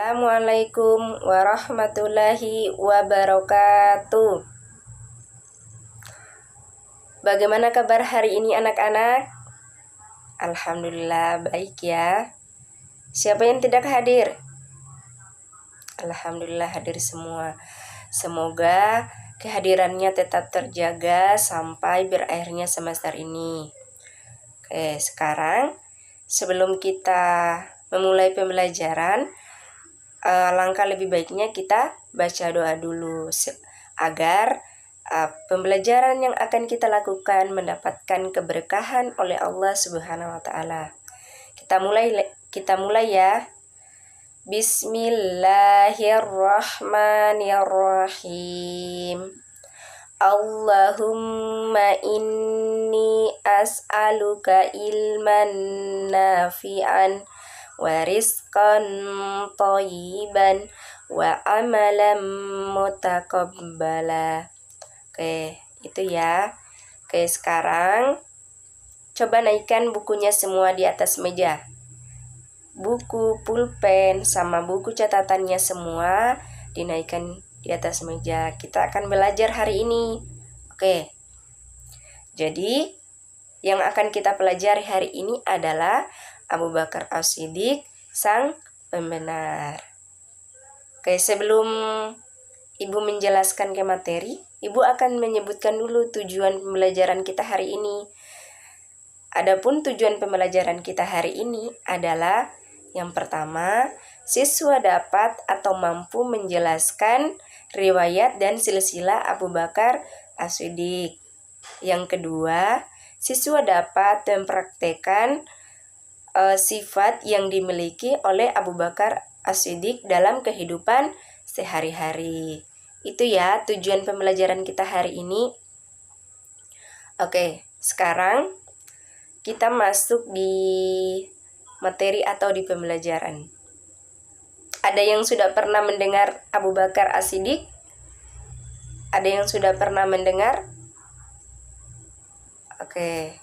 Assalamualaikum warahmatullahi wabarakatuh. Bagaimana kabar hari ini anak-anak? Alhamdulillah baik ya. Siapa yang tidak hadir? Alhamdulillah hadir semua. Semoga kehadirannya tetap terjaga sampai berakhirnya semester ini. Oke, sekarang sebelum kita memulai pembelajaran, langkah lebih baiknya kita baca doa dulu agar pembelajaran yang akan kita lakukan mendapatkan keberkahan oleh Allah Subhanahu wa taala. Kita mulai ya. Bismillahirrahmanirrahim. Allahumma inni as'aluka ilman nafi'an wa rizqan thayyiban wa amalan mutaqabbala. Oke, itu ya. Oke, sekarang coba naikkan bukunya semua di atas meja. Buku, pulpen, sama buku catatannya semua dinaikkan di atas meja. Kita akan belajar hari ini. Oke. Jadi, yang akan kita pelajari hari ini adalah Abu Bakar As-Siddiq, sang pembenar. Oke, sebelum Ibu menjelaskan ke materi, Ibu akan menyebutkan dulu tujuan pembelajaran kita hari ini. Adapun tujuan pembelajaran kita hari ini adalah yang pertama, siswa dapat atau mampu menjelaskan riwayat dan silsilah Abu Bakar As-Siddiq. Yang kedua, siswa dapat mempraktekkan sifat yang dimiliki oleh Abu Bakar As-Siddiq dalam kehidupan sehari-hari. Itu ya tujuan pembelajaran kita hari ini. Oke, sekarang kita masuk di materi atau di pembelajaran. Ada yang sudah pernah mendengar Abu Bakar As-Siddiq? Ada yang sudah pernah mendengar? Oke.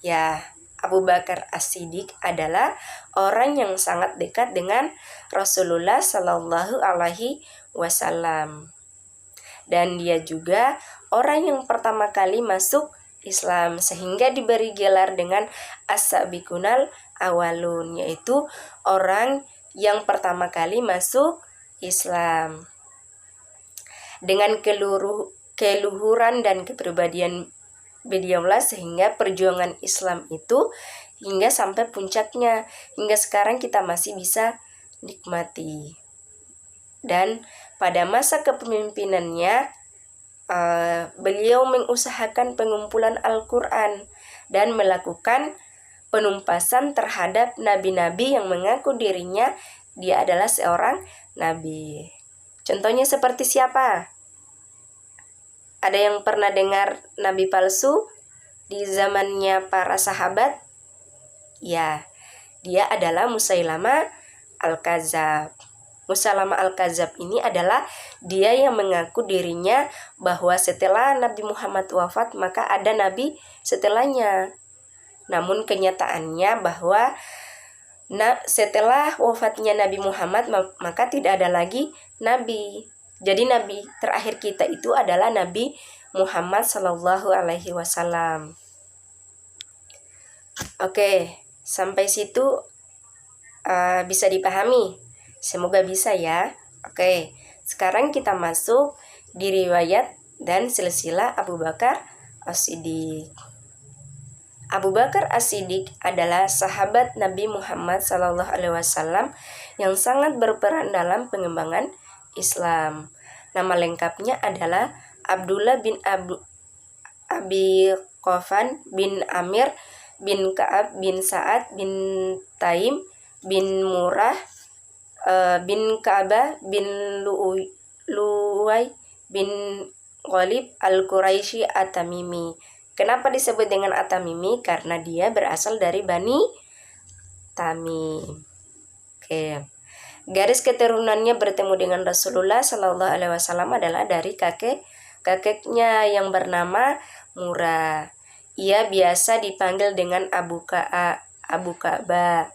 Ya, Abu Bakar As-Siddiq adalah orang yang sangat dekat dengan Rasulullah Shallallahu Alaihi Wasallam. Dan dia juga orang yang pertama kali masuk Islam, sehingga diberi gelar dengan As-Sabiqunal Awalun, yaitu orang yang pertama kali masuk Islam. Dengan keluhuran dan kepribadian beliaulah sehingga perjuangan Islam itu hingga sampai puncaknya, hingga sekarang kita masih bisa nikmati. Dan pada masa kepemimpinannya beliau mengusahakan pengumpulan Al-Quran dan melakukan penumpasan terhadap nabi-nabi yang mengaku dirinya dia adalah seorang nabi. Contohnya seperti siapa? Ada yang pernah dengar nabi palsu di zamannya para sahabat? Ya, dia adalah Musailama Al-Kadzab. Musailama Al-Kadzab ini adalah dia yang mengaku dirinya bahwa setelah Nabi Muhammad wafat maka ada nabi setelahnya. Namun kenyataannya bahwa setelah wafatnya Nabi Muhammad maka tidak ada lagi nabi. Jadi nabi terakhir kita itu adalah Nabi Muhammad Sallallahu Alaihi Wasallam. Oke, sampai situ bisa dipahami. Semoga bisa ya. Oke, sekarang kita masuk di riwayat dan silsilah Abu Bakar As-Siddiq. Abu Bakar As-Siddiq adalah sahabat Nabi Muhammad SAW yang sangat berperan dalam pengembangan Islam. Nama lengkapnya adalah Abdullah bin Abi Qofan bin Amir bin Ka'ab bin Sa'ad bin Taim bin Murrah bin Ka'bah bin Luwai bin Ghalib Al-Quraisy At-Tamimi. Kenapa disebut dengan At-Tamimi? Karena dia berasal dari Bani Tamim. Oke. Garis keturunannya bertemu dengan Rasulullah Sallallahu Alaihi Wasallam adalah dari kakeknya yang bernama Murrah. Ia biasa dipanggil dengan Abu Ka'bah.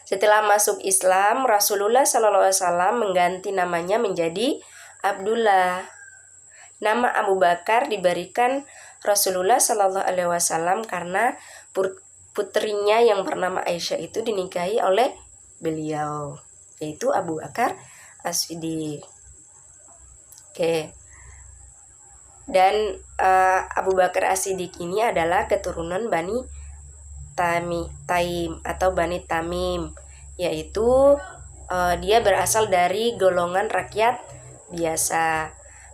Setelah masuk Islam, Rasulullah SAW mengganti namanya menjadi Abdullah. Nama Abu Bakar diberikan Rasulullah SAW karena putrinya yang bernama Aisyah itu dinikahi oleh beliau, yaitu Abu Bakar As-Siddiq. Oke. Dan Abu Bakar As-Siddiq ini adalah keturunan Bani Taim atau Bani Tamim, yaitu dia berasal dari golongan rakyat biasa.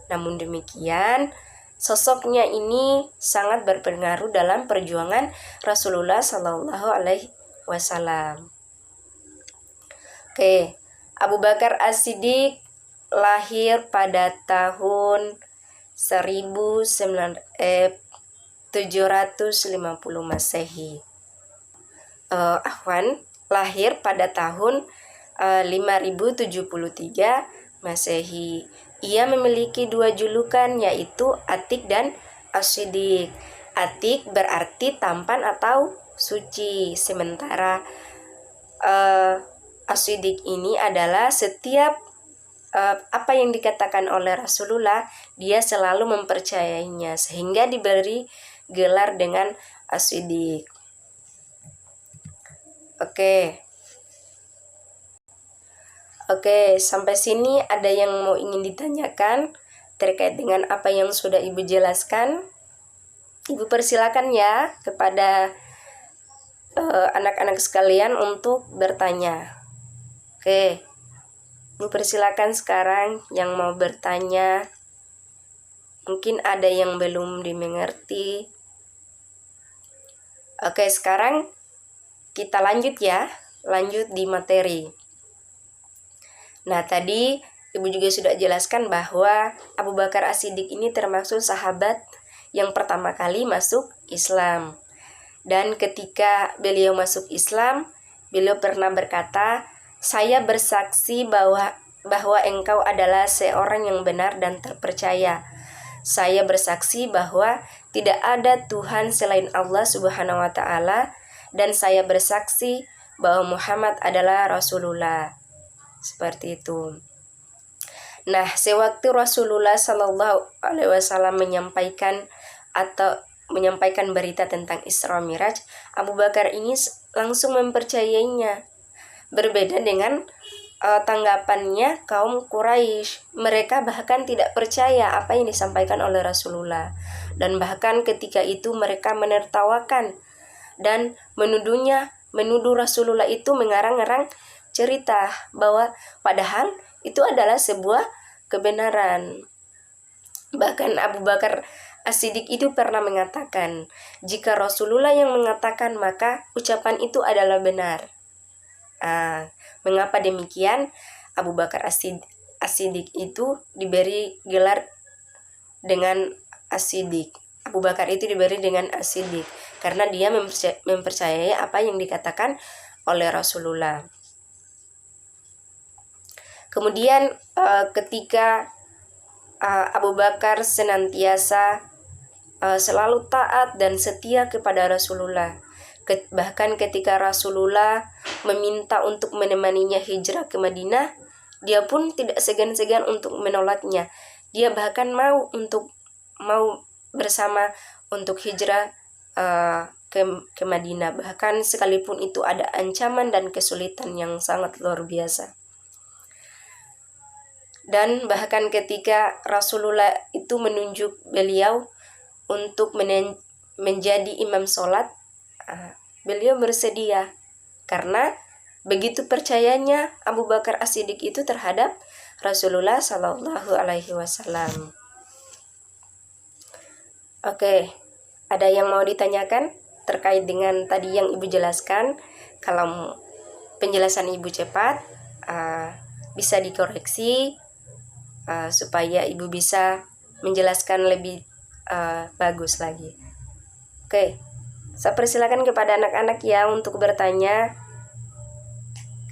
Namun demikian, sosoknya ini sangat berpengaruh dalam perjuangan Rasulullah Shallallahu Alaihi Wasallam. Oke, Abu Bakar As-Siddiq lahir pada tahun 750 Masehi. Lahir pada tahun 5073 Masehi. Ia memiliki dua julukan, yaitu Atik dan As-Siddiq. Atik berarti tampan atau suci, sementara As-Siddiq ini adalah setiap apa yang dikatakan oleh Rasulullah, dia selalu mempercayainya, sehingga diberi gelar dengan As-Siddiq. Oke, sampai sini ada yang mau ingin ditanyakan terkait dengan apa yang sudah Ibu jelaskan? Ibu persilakan ya kepada anak-anak sekalian untuk bertanya. Oke, Ibu persilakan sekarang yang mau bertanya. Mungkin ada yang belum dimengerti. Oke, sekarang kita lanjut ya, lanjut di materi. Nah, tadi Ibu juga sudah jelaskan bahwa Abu Bakar As-Siddiq ini termasuk sahabat yang pertama kali masuk Islam. Dan ketika beliau masuk Islam, beliau pernah berkata, "Saya bersaksi bahwa engkau adalah seorang yang benar dan terpercaya. Saya bersaksi bahwa tidak ada Tuhan selain Allah Subhanahu wa Ta'ala, dan saya bersaksi bahwa Muhammad adalah Rasulullah." Seperti itu. Nah, sewaktu Rasulullah Shallallahu Alaihi Wasallam menyampaikan berita tentang Isra Miraj, Abu Bakar ini langsung mempercayainya. Berbeda dengan tanggapannya kaum Quraisy. Mereka bahkan tidak percaya apa yang disampaikan oleh Rasulullah, dan bahkan ketika itu mereka menertawakan dan menuduh Rasulullah itu mengarang-arang cerita bahwa padahal itu adalah sebuah kebenaran. Bahkan Abu Bakar As-Siddiq itu pernah mengatakan, jika Rasulullah yang mengatakan, maka ucapan itu adalah benar. Mengapa demikian? Abu Bakar As-Siddiq itu diberi gelar dengan As-Siddiq. Abu Bakar itu diberi dengan As-Siddiq karena dia mempercayai apa yang dikatakan oleh Rasulullah. Kemudian ketika Abu Bakar senantiasa selalu taat dan setia kepada Rasulullah. Bahkan ketika Rasulullah meminta untuk menemaninya hijrah ke Madinah, dia pun tidak segan-segan untuk menolaknya. Dia bahkan mau bersama untuk hijrah ke Madinah, bahkan sekalipun itu ada ancaman dan kesulitan yang sangat luar biasa. Dan bahkan ketika Rasulullah itu menunjuk beliau untuk menjadi imam sholat, beliau bersedia karena begitu percayanya Abu Bakar As-Siddiq itu terhadap Rasulullah Shallallahu Alaihi Wasallam. Oke, ada yang mau ditanyakan terkait dengan tadi yang Ibu jelaskan? Kalau penjelasan Ibu cepat, bisa dikoreksi supaya Ibu bisa menjelaskan lebih bagus lagi. Oke, saya persilakan kepada anak-anak ya untuk bertanya.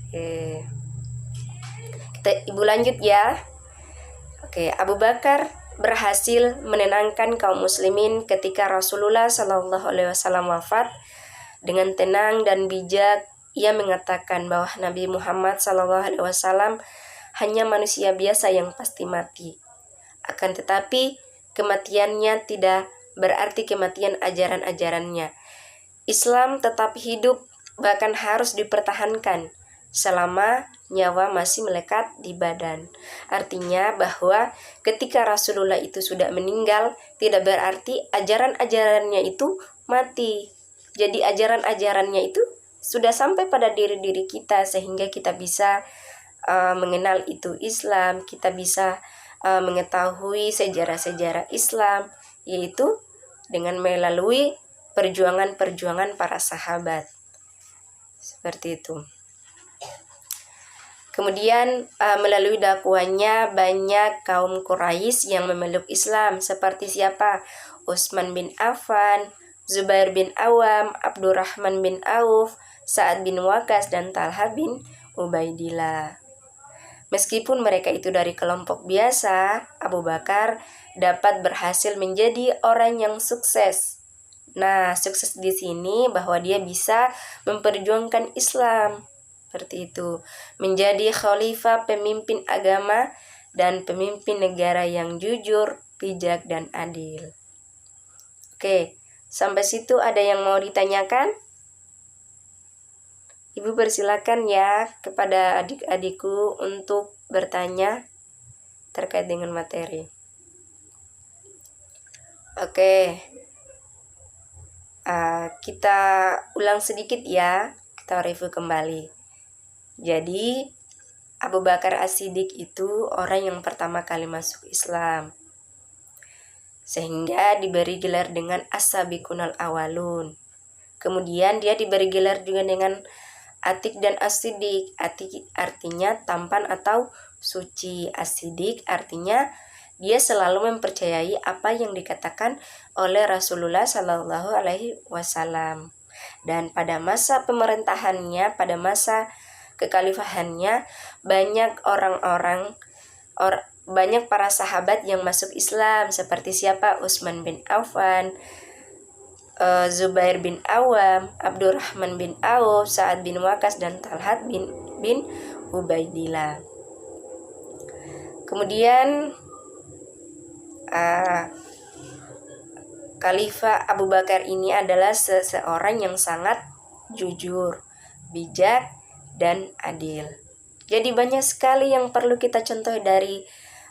Oke, Ibu lanjut ya. Oke, Abu Bakar berhasil menenangkan kaum muslimin ketika Rasulullah Shallallahu Alaihi Wasallam wafat. Dengan tenang dan bijak, ia mengatakan bahwa Nabi Muhammad SAW hanya manusia biasa yang pasti mati. Akan tetapi kematiannya tidak berarti kematian ajaran-ajarannya. Islam tetap hidup, bahkan harus dipertahankan selama nyawa masih melekat di badan. Artinya bahwa ketika Rasulullah itu sudah meninggal, tidak berarti ajaran-ajarannya itu mati. Jadi ajaran-ajarannya itu sudah sampai pada diri-diri kita, sehingga kita bisa mengenal itu Islam, kita bisa mengetahui sejarah-sejarah Islam, yaitu dengan melalui perjuangan-perjuangan para sahabat. Seperti itu. Kemudian melalui dakwahnya banyak kaum Quraisy yang memeluk Islam, seperti siapa? Utsman bin Affan, Zubair bin Awam, Abdurrahman bin Auf, Sa'ad bin Waqqas, dan Talha bin Ubaidillah. Meskipun mereka itu dari kelompok biasa, Abu Bakar dapat berhasil menjadi orang yang sukses. Nah, sukses di sini bahwa dia bisa memperjuangkan Islam. Seperti itu, menjadi khalifah, pemimpin agama dan pemimpin negara yang jujur, bijak, dan adil. Oke, sampai situ ada yang mau ditanyakan? Ibu persilakan ya kepada adik-adikku untuk bertanya terkait dengan materi. Oke, kita ulang sedikit ya, kita review kembali. Jadi Abu Bakar As-Siddiq itu orang yang pertama kali masuk Islam, sehingga diberi gelar dengan As-Sabiqunal Awalun. Kemudian dia diberi gelar juga dengan Atik dan As-Siddiq. Atik artinya tampan atau suci, As-Siddiq artinya dia selalu mempercayai apa yang dikatakan oleh Rasulullah Shallallahu Alaihi Wasallam. Dan pada masa pemerintahannya, pada masa kekhalifahannya, banyak banyak para sahabat yang masuk Islam, seperti siapa? Utsman bin Affan, Zubair bin Awam, Abdurrahman bin Auf, Sa'ad bin Waqqas, dan Talha bin Ubaidillah. Kemudian Khalifah Abu Bakar ini adalah seseorang yang sangat jujur, bijak, dan adil. Jadi banyak sekali yang perlu kita contoh dari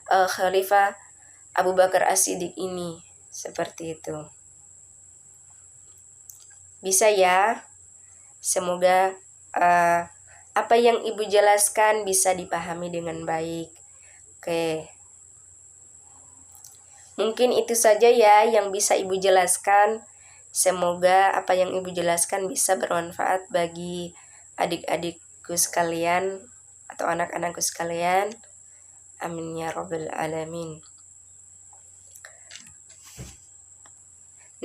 Khalifah Abu Bakar As-Siddiq ini. Seperti itu. Bisa ya? Semoga apa yang Ibu jelaskan bisa dipahami dengan baik. Oke. Mungkin itu saja ya yang bisa Ibu jelaskan. Semoga apa yang Ibu jelaskan bisa bermanfaat bagi adik-adikku sekalian atau anak-anakku sekalian. Amin ya rabbal alamin.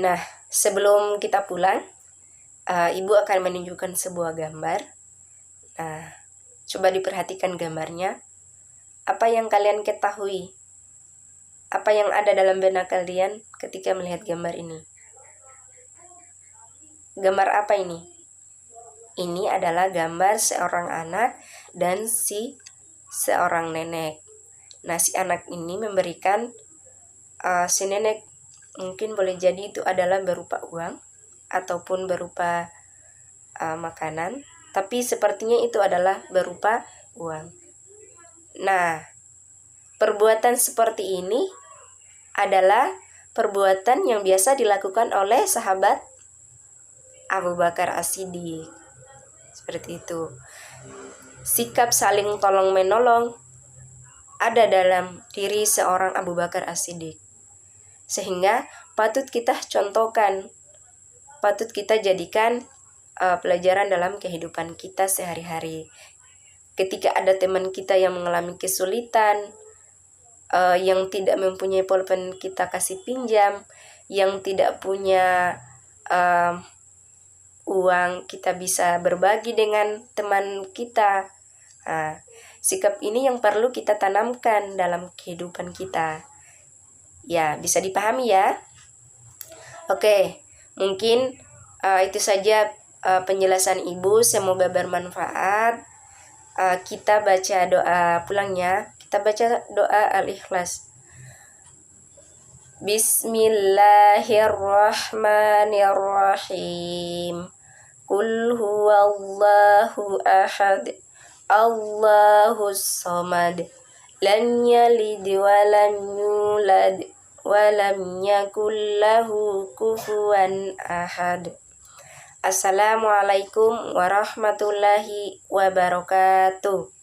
Nah, sebelum kita pulang, Ibu akan menunjukkan sebuah gambar. Nah, coba diperhatikan gambarnya. Apa yang kalian ketahui? Apa yang ada dalam benak kalian ketika melihat gambar ini? Gambar apa ini? Ini adalah gambar seorang anak dan seorang nenek. Nah, si anak ini memberikan si nenek, mungkin boleh jadi itu adalah berupa uang ataupun berupa makanan, tapi sepertinya itu adalah berupa uang. Nah, perbuatan seperti ini adalah perbuatan yang biasa dilakukan oleh sahabat Abu Bakar As-Siddiq. Seperti itu. Sikap saling tolong-menolong ada dalam diri seorang Abu Bakar As-Siddiq. Sehingga patut kita contohkan, patut kita jadikan pelajaran dalam kehidupan kita sehari-hari. Ketika ada teman kita yang mengalami kesulitan, yang tidak mempunyai pulpen, kita kasih pinjam, yang tidak punya uang, kita bisa berbagi dengan teman kita. Nah, sikap ini yang perlu kita tanamkan dalam kehidupan kita. Ya, bisa dipahami ya? Oke, mungkin itu saja penjelasan Ibu, semoga bermanfaat. Kita baca doa pulangnya. Kita baca doa Al-Ikhlas. Bismillahirrahmanirrahim. Qul huwallahu ahad, Allahus samad, lam yalid wa lam yulad wa lam yakul lahu kufuwan ahad. Assalamualaikum warahmatullahi wabarakatuh.